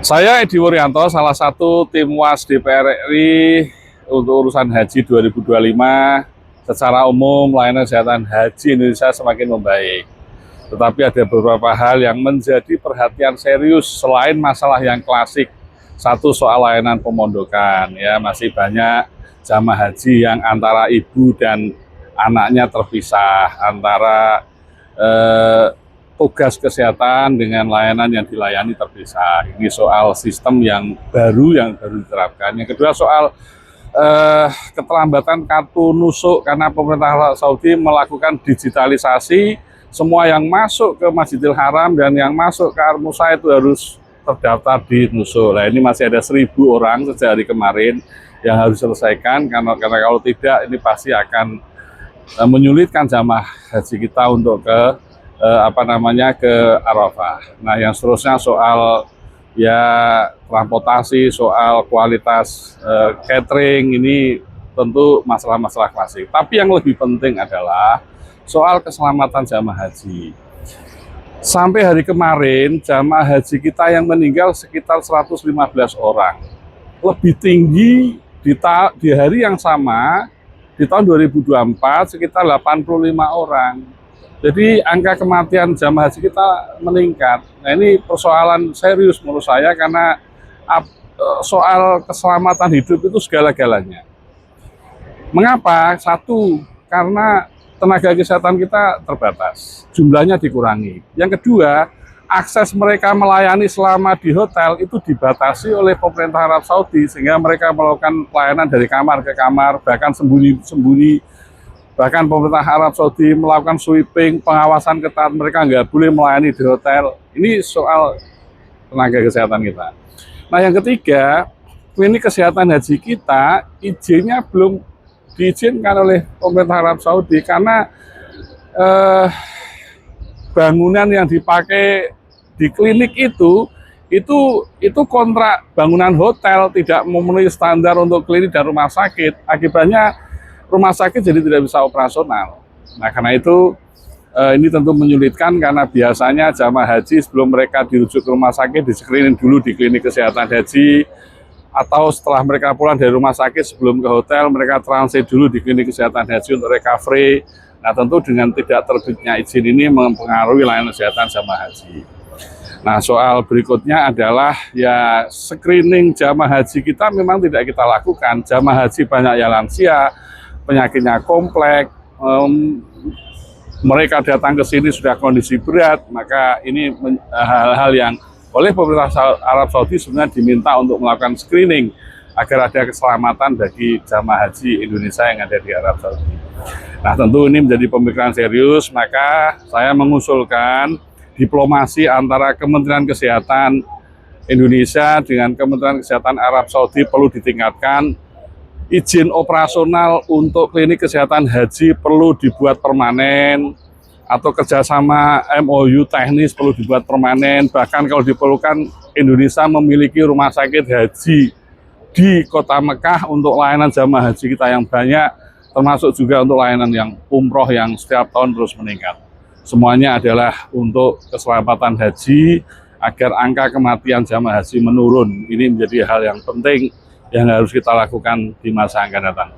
Saya Edi Wuryanto, salah satu tim WAS DPR RI untuk urusan haji 2025. Secara umum, layanan kesehatan haji Indonesia semakin membaik. Tetapi ada beberapa hal yang menjadi perhatian serius selain masalah yang klasik. Satu, soal layanan pemondokan. Ya, masih banyak jamaah haji yang antara ibu dan anaknya terpisah, antara tugas kesehatan dengan layanan yang dilayani terpisah. Ini soal sistem yang baru diterapkan. Yang kedua, soal keterlambatan kartu nusuk karena pemerintah Arab Saudi melakukan digitalisasi. Semua yang masuk ke Masjidil Haram dan yang masuk ke Al-Musa itu harus terdaftar di nusuk. Nah, ini masih ada 1.000 orang sejak hari kemarin yang harus diselesaikan, karena kalau tidak ini pasti akan menyulitkan jamaah haji kita untuk ke ke Arafah. Nah, yang seterusnya soal transportasi, soal kualitas catering, ini tentu masalah-masalah klasik. Tapi yang lebih penting adalah soal keselamatan jamaah haji. Sampai hari kemarin, jamaah haji kita yang meninggal sekitar 115 orang. Lebih tinggi di hari yang sama, di tahun 2024 sekitar 85 orang. Jadi angka kematian jamaah haji kita meningkat. Nah, ini persoalan serius menurut saya, karena soal keselamatan hidup itu segala-galanya. Mengapa? Satu, karena tenaga kesehatan kita terbatas, jumlahnya dikurangi. Yang kedua, akses mereka melayani selama di hotel itu dibatasi oleh pemerintah Arab Saudi, sehingga mereka melakukan pelayanan dari kamar ke kamar, bahkan sembunyi-sembunyi. Bahkan pemerintah Arab Saudi melakukan sweeping, pengawasan ketat, mereka nggak boleh melayani di hotel. Ini soal tenaga kesehatan kita. Nah, yang ketiga, klinik kesehatan haji kita izinnya belum diizinkan oleh pemerintah Arab Saudi, karena bangunan yang dipakai di klinik itu kontrak bangunan hotel, tidak memenuhi standar untuk klinik dan rumah sakit. Akibatnya rumah sakit jadi tidak bisa operasional. Nah, karena itu ini tentu menyulitkan, karena biasanya jamaah haji sebelum mereka dirujuk ke rumah sakit di screening dulu di klinik kesehatan haji, atau setelah mereka pulang dari rumah sakit sebelum ke hotel mereka transit dulu di klinik kesehatan haji untuk recovery. Nah, tentu dengan tidak terbitnya izin ini mempengaruhi layanan kesehatan jamaah haji. Nah, soal berikutnya adalah screening jamaah haji kita memang tidak kita lakukan. Jamaah haji banyak yang lansia, penyakitnya kompleks, mereka datang ke sini sudah kondisi berat, maka ini hal-hal yang oleh pemerintah Arab Saudi sebenarnya diminta untuk melakukan screening agar ada keselamatan bagi jamaah haji Indonesia yang ada di Arab Saudi. Nah, tentu ini menjadi pemikiran serius, maka saya mengusulkan diplomasi antara Kementerian Kesehatan Indonesia dengan Kementerian Kesehatan Arab Saudi perlu ditingkatkan. Izin operasional untuk klinik kesehatan haji perlu dibuat permanen, atau kerjasama MOU teknis perlu dibuat permanen. Bahkan kalau diperlukan, Indonesia memiliki rumah sakit haji di kota Mekah untuk layanan jamaah haji kita yang banyak, termasuk juga untuk layanan yang umroh yang setiap tahun terus meningkat. Semuanya adalah untuk keselamatan haji, agar angka kematian jamaah haji menurun. Ini menjadi hal yang penting yang harus kita lakukan di masa yang akan datang.